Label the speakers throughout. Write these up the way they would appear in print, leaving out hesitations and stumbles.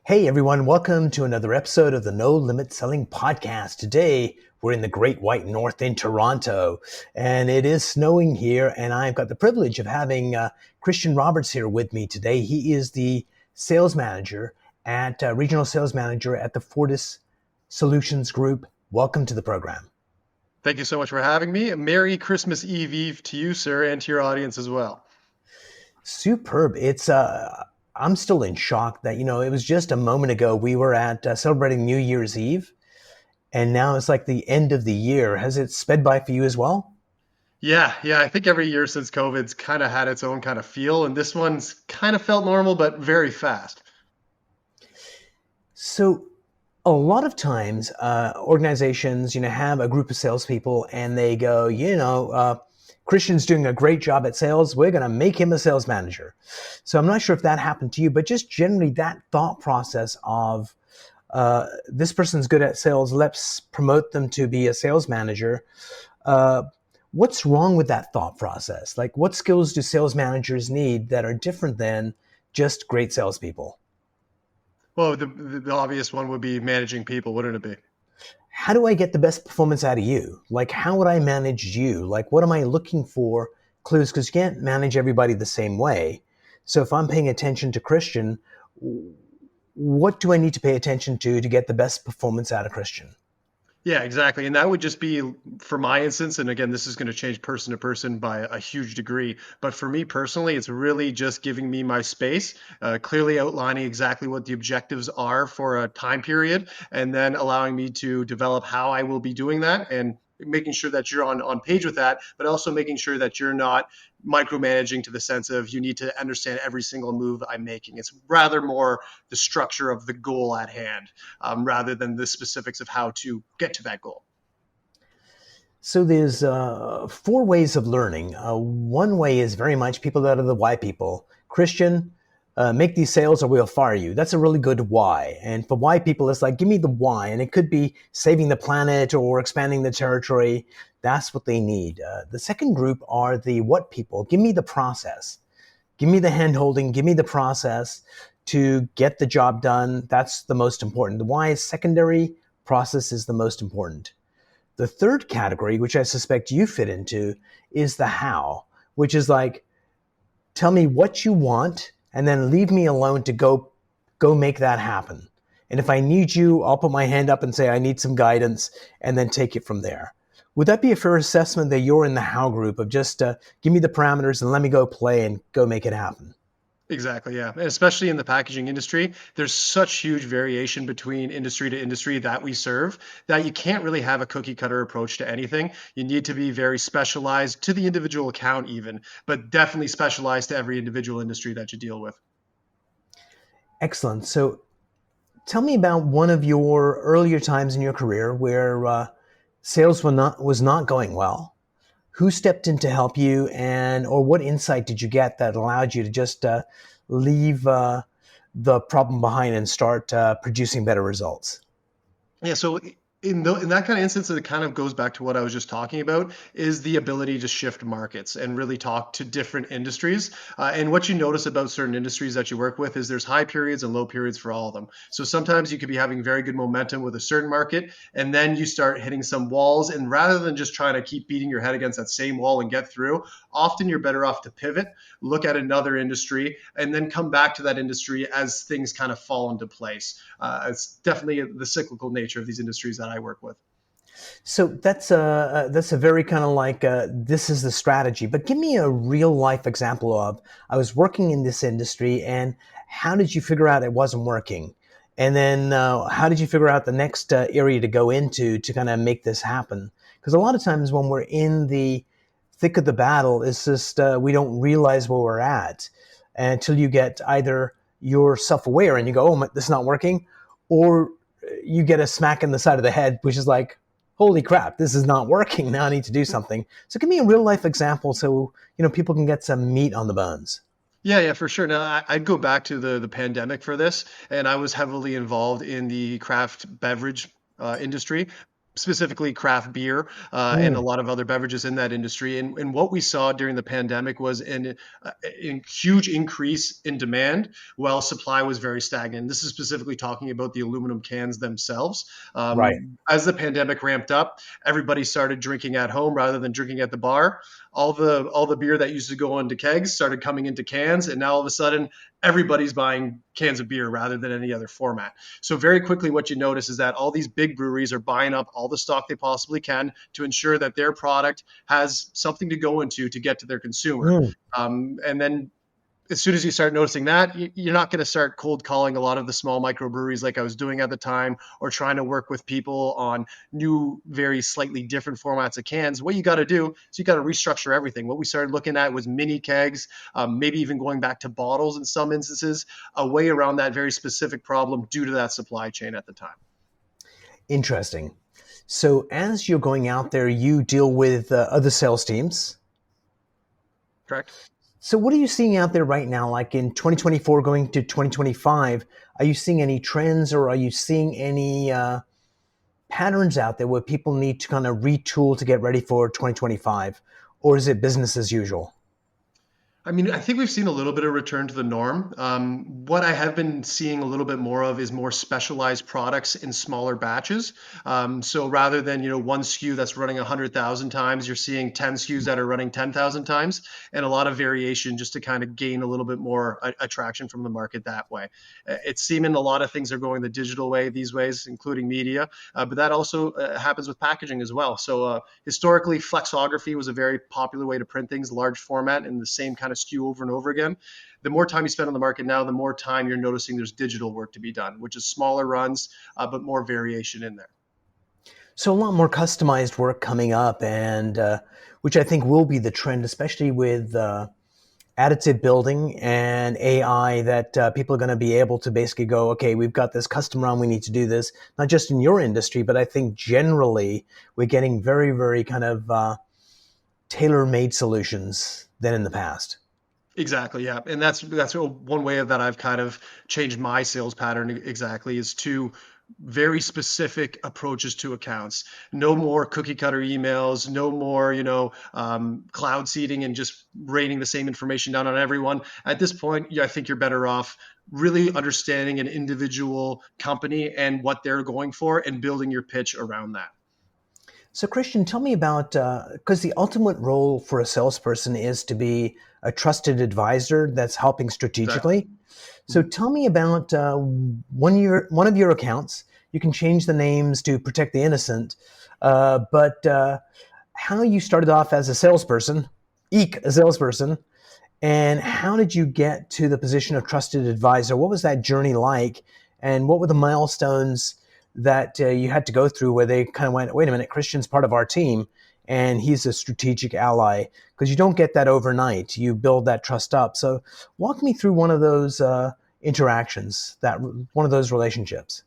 Speaker 1: Hey everyone, welcome to another episode of the No Limit Selling Podcast. Today, we're in the Great White North in Toronto, and it is snowing here, and I've got the privilege of having Christian Roberts here with me today. He is the sales manager regional sales manager at the Fortis Solutions Group. Welcome to the program.
Speaker 2: Thank you so much for having me. Merry Christmas Eve to you, sir, and to your audience as well.
Speaker 1: Superb. I'm still in shock that, it was just a moment ago we were at celebrating New Year's Eve. And now it's like the end of the year. Has it sped by for you as well?
Speaker 2: Yeah. I think every year since COVID's kind of had its own kind of feel, and this one's kind of felt normal, but very fast.
Speaker 1: So a lot of times, organizations, have a group of salespeople and they go, Christian's doing a great job at sales. We're going to make him a sales manager. So I'm not sure if that happened to you, but just generally that thought process of this person's good at sales, let's promote them to be a sales manager. Uh, what's wrong with that thought process? Like, what skills do sales managers need that are different than just great salespeople?
Speaker 2: Well, the obvious one would be managing people, wouldn't it be?
Speaker 1: How do I get the best performance out of you? Like, how would I manage you? Like, what am I looking for clues? Because you can't manage everybody the same way. So if I'm paying attention to Christian, what do I need to pay attention to get the best performance out of Christian?
Speaker 2: Yeah, exactly. And that would just be for my instance. And again, this is going to change person to person by a huge degree. But for me personally, it's really just giving me my space, clearly outlining exactly what the objectives are for a time period, and then allowing me to develop how I will be doing that and making sure that you're on page with that, but also making sure that you're not micromanaging to the sense of you need to understand every single move I'm making. It's rather more the structure of the goal at hand rather than the specifics of how to get to that goal.
Speaker 1: So there's four ways of learning. One way is very much people that are the why people. Christian, make these sales or we'll fire you. That's a really good why. And for why people, it's like, give me the why. And it could be saving the planet or expanding the territory. That's what they need. The second group are the what people. Give me the process. Give me the hand holding. Give me the process to get the job done. That's the most important. The why is secondary. Process is the most important. The third category, which I suspect you fit into, is the how, which is like, tell me what you want and then leave me alone to go make that happen. And if I need you, I'll put my hand up and say I need some guidance and then take it from there. Would that be a fair assessment that you're in the how group of just give me the parameters and let me go play and go make it happen?
Speaker 2: Exactly, yeah. And especially in the packaging industry, there's such huge variation between industry to industry that we serve that you can't really have a cookie cutter approach to anything. You need to be very specialized to the individual account, even, but definitely specialized to every individual industry that you deal with.
Speaker 1: Excellent. So tell me about one of your earlier times in your career where sales was not going well. Who stepped in to help you, and or what insight did you get that allowed you to just leave the problem behind and start producing better results?
Speaker 2: Yeah, so in that kind of instance, it kind of goes back to what I was just talking about, is the ability to shift markets and really talk to different industries. And what you notice about certain industries that you work with is there's high periods and low periods for all of them. So sometimes you could be having very good momentum with a certain market, and then you start hitting some walls. And rather than just trying to keep beating your head against that same wall and get through, often you're better off to pivot, look at another industry, and then come back to that industry as things kind of fall into place. It's definitely the cyclical nature of these industries that I work with.
Speaker 1: So that's a very kind of like this is the strategy. But give me a real life example of I was working in this industry, and how did you figure out it wasn't working? And then how did you figure out the next area to go into to kind of make this happen? Because a lot of times when we're in the thick of the battle, it's just we don't realize where we're at until you get either you're self-aware and you go, oh, this is not working, or you get a smack in the side of the head, which is like, holy crap, this is not working. Now I need to do something. So give me a real life example so people can get some meat on the bones.
Speaker 2: Yeah, for sure. Now, I'd go back to the pandemic for this, and I was heavily involved in the craft beverage industry. specifically craft beer and a
Speaker 1: Mm,
Speaker 2: lot of other beverages in that industry. And what we saw during the pandemic was a huge increase in demand while supply was very stagnant. This is specifically talking about the aluminum cans themselves.
Speaker 1: right.
Speaker 2: As the pandemic ramped up, everybody started drinking at home rather than drinking at the bar. All the beer that used to go into kegs started coming into cans, and now all of a sudden everybody's buying cans of beer rather than any other format. So very quickly, what you notice is that all these big breweries are buying up all the stock they possibly can to ensure that their product has something to go into to get to their consumer.
Speaker 1: Mm.
Speaker 2: And then as soon as you start noticing that, you're not going to start cold calling a lot of the small microbreweries like I was doing at the time, or trying to work with people on new, very slightly different formats of cans. What you got to do is you got to restructure everything. What we started looking at was mini kegs, maybe even going back to bottles in some instances, a way around that very specific problem due to that supply chain at the time.
Speaker 1: Interesting. So as you're going out there, you deal with other sales teams.
Speaker 2: Correct?
Speaker 1: So what are you seeing out there right now, like in 2024 going to 2025? Are you seeing any trends, or are you seeing any patterns out there where people need to kind of retool to get ready for 2025? Or is it business as usual?
Speaker 2: I mean, I think we've seen a little bit of return to the norm. What I have been seeing a little bit more of is more specialized products in smaller batches. So rather than one SKU that's running 100,000 times, you're seeing 10 SKUs that are running 10,000 times, and a lot of variation just to kind of gain a little bit more attraction from the market that way. It's seeming a lot of things are going the digital way these ways, including media, but that also happens with packaging as well. So historically, flexography was a very popular way to print things, large format, in the same kind of SKU over and over again. The more time you spend on the market now, the more time you're noticing there's digital work to be done, which is smaller runs, but more variation in there.
Speaker 1: So a lot more customized work coming up, and which I think will be the trend, especially with additive building and AI, that people are going to be able to basically go, okay, we've got this custom run, we need to do this, not just in your industry, but I think generally we're getting very, very kind of tailor-made solutions than in the past.
Speaker 2: Exactly, yeah, and that's one way that I've kind of changed my sales pattern exactly is to very specific approaches to accounts. No more cookie cutter emails. No more, cloud seeding and just raining the same information down on everyone. At this point, yeah, I think you're better off really understanding an individual company and what they're going for and building your pitch around that.
Speaker 1: So, Christian, tell me about, because the ultimate role for a salesperson is to be a trusted advisor that's helping
Speaker 2: Exactly.
Speaker 1: strategically. So,
Speaker 2: Mhm.
Speaker 1: tell me about one of your accounts. You can change the names to protect the innocent, but how you started off as a salesperson, a salesperson, and how did you get to the position of trusted advisor? What was that journey like? And what were the milestones that you had to go through where they kind of went, wait a minute, Christian's part of our team and he's a strategic ally? Because you don't get that overnight. You build that trust up. So walk me through one of those interactions, one of those relationships.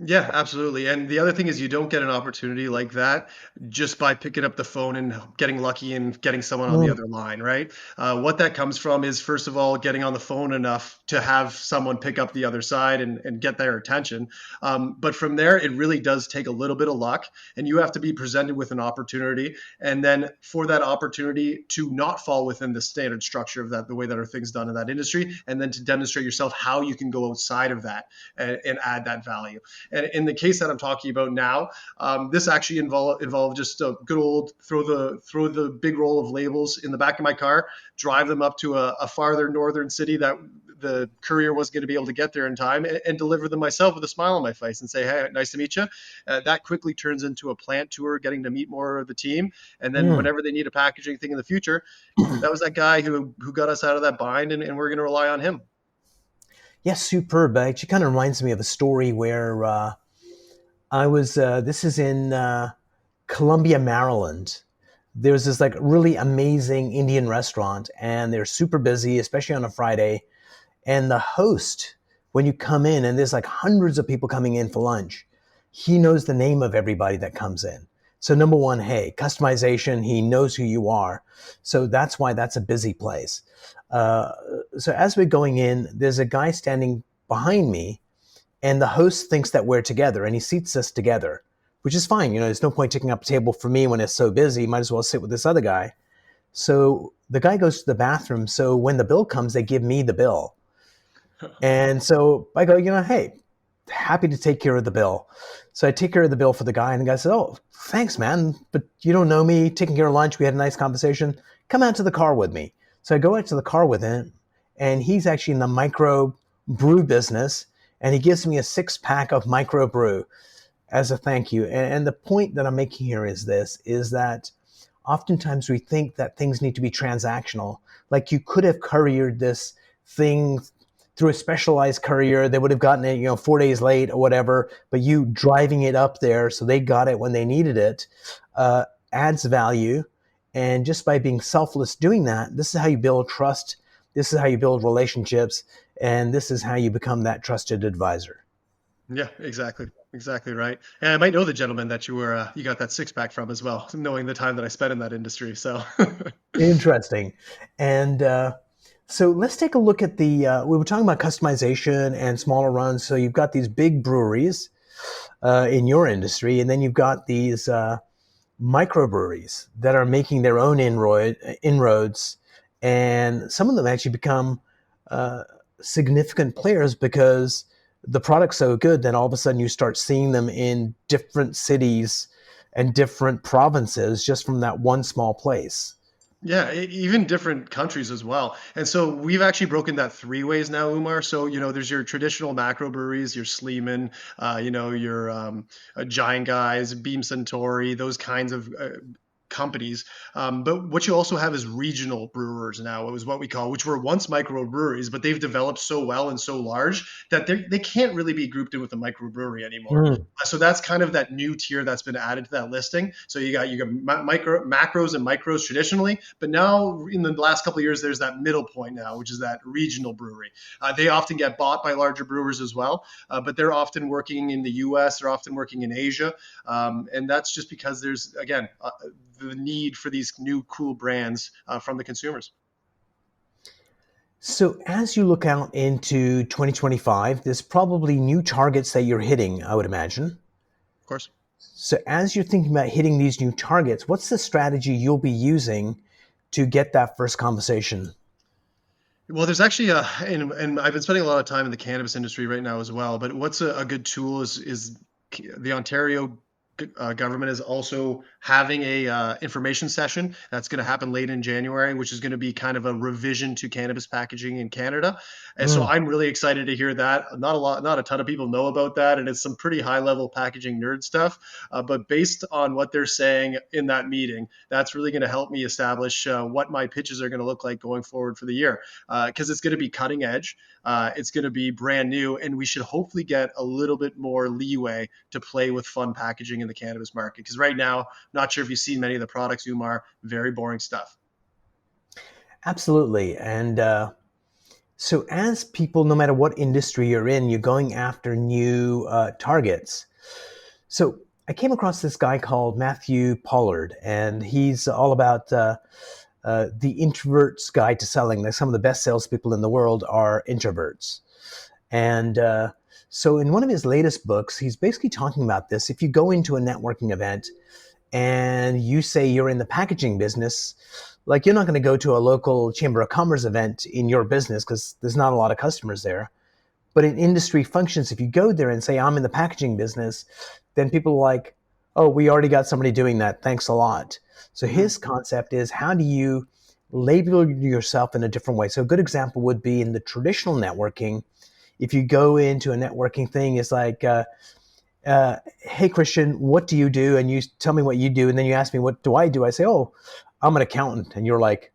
Speaker 2: Yeah, absolutely. And the other thing is you don't get an opportunity like that just by picking up the phone and getting lucky and getting someone on the
Speaker 1: Mm,
Speaker 2: other line, right? What that comes from is, first of all, getting on the phone enough to have someone pick up the other side and get their attention. But from there, it really does take a little bit of luck, and you have to be presented with an opportunity. And then for that opportunity to not fall within the standard structure of that, the way that are things done in that industry, and then to demonstrate yourself how you can go outside of that and add that value. And in the case that I'm talking about now, this actually involved just a good old throw the big roll of labels in the back of my car, drive them up to a farther northern city that the courier was going to be able to get there in time, and deliver them myself with a smile on my face and say, "Hey, nice to meet you." That quickly turns into a plant tour, getting to meet more of the team, and then
Speaker 1: mm.
Speaker 2: whenever they need a packaging thing in the future, that was that guy who got us out of that bind, and we're going to rely on him.
Speaker 1: Yes, superb. It actually kind of reminds me of a story where this is in Columbia, Maryland. There's this like really amazing Indian restaurant, and they're super busy, especially on a Friday. And the host, when you come in, and there's like hundreds of people coming in for lunch, he knows the name of everybody that comes in. So number one, hey, customization, he knows who you are. So that's why that's a busy place. Uh, so as we're going in, there's a guy standing behind me, and the host thinks that we're together, and he seats us together. which is fine. There's no point taking up a table for me when it's so busy. Might as well sit with this other guy. So the guy goes to the bathroom. So when the bill comes, they give me the bill. And so I go, hey, happy to take care of the bill. So I take care of the bill for the guy, and the guy said, oh, thanks, man, but you don't know me, taking care of lunch. We had a nice conversation. Come out to the car with me. So I go out to the car with him, and he's actually in the micro brew business, and he gives me a 6-pack of micro brew as a thank you. And the point that I'm making here is that oftentimes we think that things need to be transactional. Like you could have couriered this thing through a specialized courier. They would have gotten it, 4 days late or whatever, but you driving it up there so they got it when they needed it adds value. And just by being selfless doing that, this is how you build trust. This is how you build relationships. And this is how you become that trusted advisor.
Speaker 2: Yeah, exactly right. And I might know the gentleman that you got that 6-pack from as well, knowing the time that I spent in that industry. So
Speaker 1: Interesting. And so let's take a look at we were talking about customization and smaller runs. So you've got these big breweries in your industry, and then you've got these microbreweries that are making their own inroads, and some of them actually become significant players because the product's so good that all of a sudden you start seeing them in different cities and different provinces just from that one small place.
Speaker 2: yeah, even different countries as well. And so we've actually broken that 3 ways now, Umar. So, there's your traditional macro breweries, your Sleeman, your Giant Guys, Beam Suntory, those kinds of companies. But what you also have is regional brewers now. It was what we call, which were once microbreweries, but they've developed so well and so large that they can't really be grouped in with a microbrewery anymore.
Speaker 1: Mm.
Speaker 2: So that's kind of that new tier that's been added to that listing. So you got macros and micros traditionally, but now in the last couple of years, there's that middle point now, which is that regional brewery. They often get bought by larger brewers as well, but they're often working in the U.S. They're often working in Asia, and that's just because there's again the need for these new cool brands from the consumers.
Speaker 1: So as you look out into 2025, there's probably new targets that you're hitting, I would imagine.
Speaker 2: Of course.
Speaker 1: So as you're thinking about hitting these new targets, what's the strategy you'll be using to get that first conversation?
Speaker 2: Well, there's actually and I've been spending a lot of time in the cannabis industry right now as well. But what's a good tool is the Ontario government is also having a information session that's going to happen late in January, which is going to be kind of a revision to cannabis packaging in Canada. And so
Speaker 1: Mm.
Speaker 2: I'm really excited to hear that. Not a ton of people know about that, and it's some pretty high level packaging nerd stuff. But based on what they're saying in that meeting, that's really going to help me establish what my pitches are going to look like going forward for the year, because it's going to be cutting edge. It's going to be brand new, and we should hopefully get a little bit more leeway to play with fun packaging in the cannabis market. Because right now, not sure if you've seen many of the products, Umar, very boring stuff.
Speaker 1: Absolutely. And so as people, no matter what industry you're in, you're going after new targets. So I came across this guy called Matthew Pollard, and he's all about the introvert's guide to selling. Like some of the best salespeople in the world are introverts. And so in one of his latest books, he's basically talking about this. If you go into a networking event and you say you're in the packaging business, like you're not going to go to a local Chamber of Commerce event in your business because there's not a lot of customers there. But in industry functions, if you go there and say, I'm in the packaging business, then people are like, oh, we already got somebody doing that. Thanks a lot. So
Speaker 2: Mm-hmm.
Speaker 1: his concept is how do you label yourself in a different way? So a good example would be in the traditional networking. If you go into a networking thing, it's like, hey, Christian, what do you do? And you tell me what you do. And then you ask me, what do I do? I say, oh, I'm an accountant. And you're like,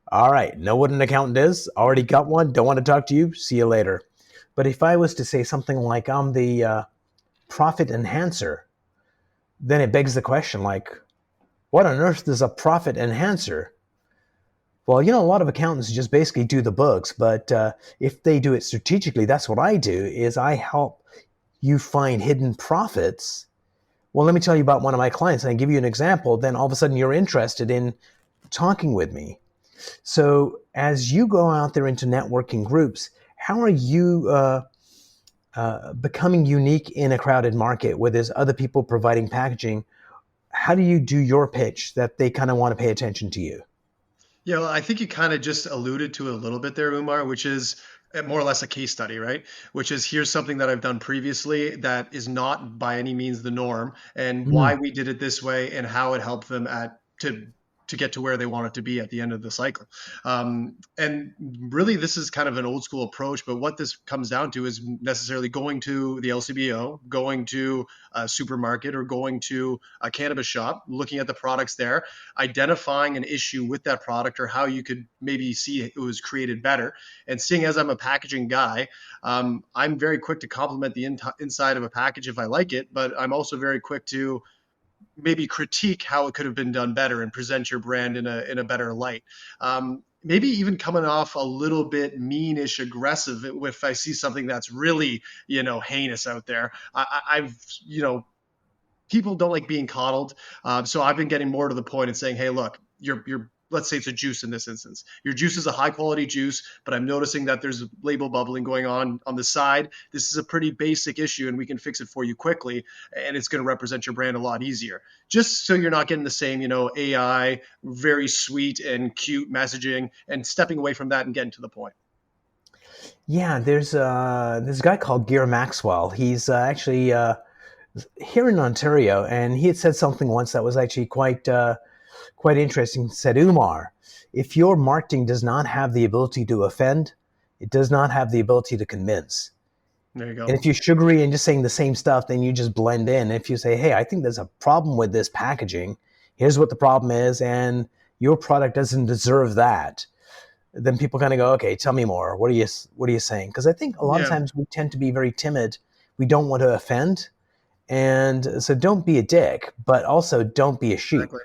Speaker 1: all right, know what an accountant is? Already got one. Don't want to talk to you. See you later. But if I was to say something like I'm the profit enhancer, then it begs the question like, what on earth is a profit enhancer? Well, a lot of accountants just basically do the books, but if they do it strategically, that's what I do is I help you find hidden profits. Well, let me tell you about one of my clients and I give you an example, then all of a sudden you're interested in talking with me. So as you go out there into networking groups, how are you becoming unique in a crowded market where there's other people providing packaging, how do you do your pitch that they kind of want to pay attention to you?
Speaker 2: Yeah, well, I think you kind of just alluded to it a little bit there, Umar, which is more or less a case study, right? Which is here's something that I've done previously that is not by any means the norm, and
Speaker 1: Mm,
Speaker 2: why we did it this way, and how it helped them to get to where they want it to be at the end of the cycle. And really, this is kind of an old school approach, but what this comes down to is necessarily going to the LCBO, going to a supermarket, or going to a cannabis shop, looking at the products there, identifying an issue with that product or how you could maybe see it was created better. And seeing as I'm a packaging guy, I'm very quick to compliment the inside of a package if I like it, but I'm also very quick to maybe critique how it could have been done better and present your brand in a better light. Maybe even coming off a little bit meanish aggressive if I see something that's really, heinous out there. I've, people don't like being coddled. So I've been getting more to the point and saying, hey, look, you're let's say it's a juice in this instance. Your juice is a high quality juice, but I'm noticing that there's label bubbling going on the side. This is a pretty basic issue, and we can fix it for you quickly, and it's going to represent your brand a lot easier. Just so you're not getting the same, AI, very sweet and cute messaging, and stepping away from that and getting to the point.
Speaker 1: yeah, there's this guy called Gear Maxwell. He's actually here in Ontario, and he had said something once that was actually quite interesting. He said, Umar, if your marketing does not have the ability to offend, it does not have the ability to convince.
Speaker 2: There you go.
Speaker 1: And if you're sugary and just saying the same stuff, then you just blend in. If you say, hey, I think there's a problem with this packaging, here's what the problem is, and your product doesn't deserve that, then people kind of go, okay, tell me more. What are you saying? Because I think a lot of
Speaker 2: Yeah.
Speaker 1: times we tend to be very timid. We don't want to offend. And so don't be a dick, but also don't be a sheep.
Speaker 2: Exactly.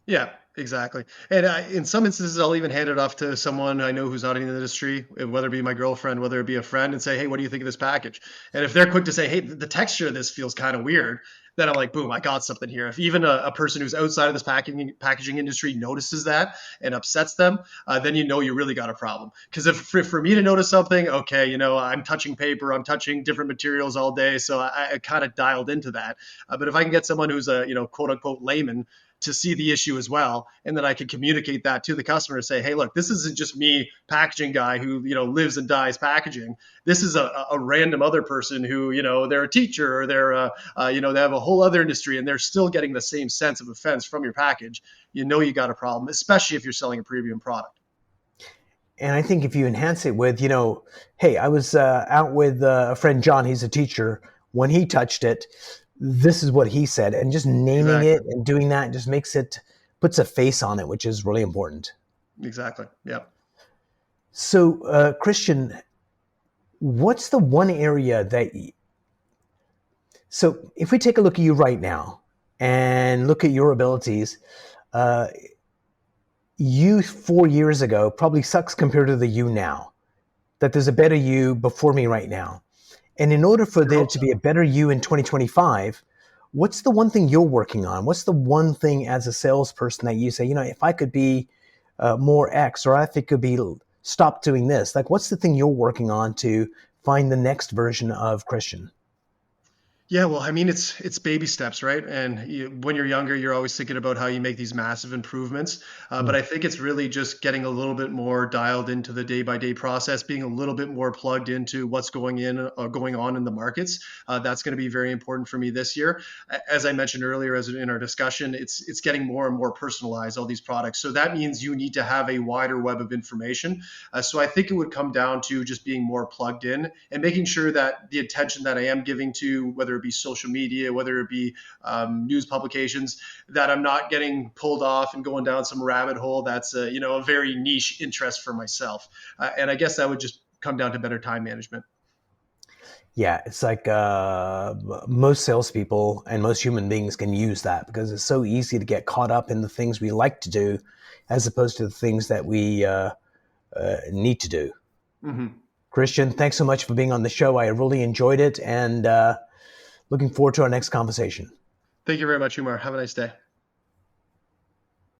Speaker 2: Yeah, exactly. And in some instances, I'll even hand it off to someone I know who's not in the industry, whether it be my girlfriend, whether it be a friend, and say, "Hey, what do you think of this package?" And if they're quick to say, "Hey, the texture of this feels kind of weird," then I'm like, "Boom, I got something here." If even a person who's outside of this packaging industry notices that and upsets them, then you know you really got a problem. Because if for me to notice something, okay, I'm touching paper, I'm touching different materials all day, so I kind of dialed into that. But if I can get someone who's a quote unquote layman to see the issue as well, and then I can communicate that to the customer and say, hey, look, this isn't just me, packaging guy who lives and dies packaging. This is a random other person who they're a teacher, or they have a whole other industry, and they're still getting the same sense of offense from your package. You got a problem, especially if you're selling a premium product.
Speaker 1: And I think if you enhance it with, hey, I was out with a friend, John, he's a teacher. When he touched it, this is what he said. And just naming
Speaker 2: Exactly.
Speaker 1: it and doing that just puts a face on it, which is really important.
Speaker 2: Exactly. Yeah.
Speaker 1: So, Christian, what's the one area so if we take a look at you right now and look at your abilities, uh, you 4 years ago probably sucks compared to the you now, that there's a better you before me right now. And in order for
Speaker 2: I
Speaker 1: there
Speaker 2: hope
Speaker 1: to
Speaker 2: so.
Speaker 1: be a better you in 2025, what's the one thing you're working on? What's the one thing as a salesperson that you say, if I could be more X, or if it could be stop doing this, like what's the thing you're working on to find the next version of Christian?
Speaker 2: Yeah, well, I mean, it's baby steps, right? And when you're younger, you're always thinking about how you make these massive improvements. But
Speaker 1: Mm,
Speaker 2: I think it's really just getting a little bit more dialed into the day by day process, being a little bit more plugged into what's going on in the markets. That's going to be very important for me this year. As I mentioned earlier, as in our discussion, it's getting more and more personalized, all these products. So that means you need to have a wider web of information. So I think it would come down to just being more plugged in and making sure that the attention that I am giving to, whether it be social media, whether it be news publications, that I'm not getting pulled off and going down some rabbit hole that's a very niche interest for myself. And I guess that would just come down to better time management.
Speaker 1: yeah, it's like most salespeople and most human beings can use that because it's so easy to get caught up in the things we like to do as opposed to the things that we need to do.
Speaker 2: Hmm.
Speaker 1: Christian, thanks so much for being on the show. I really enjoyed it and looking forward to our next conversation.
Speaker 2: Thank you very much, Umar. Have a nice day.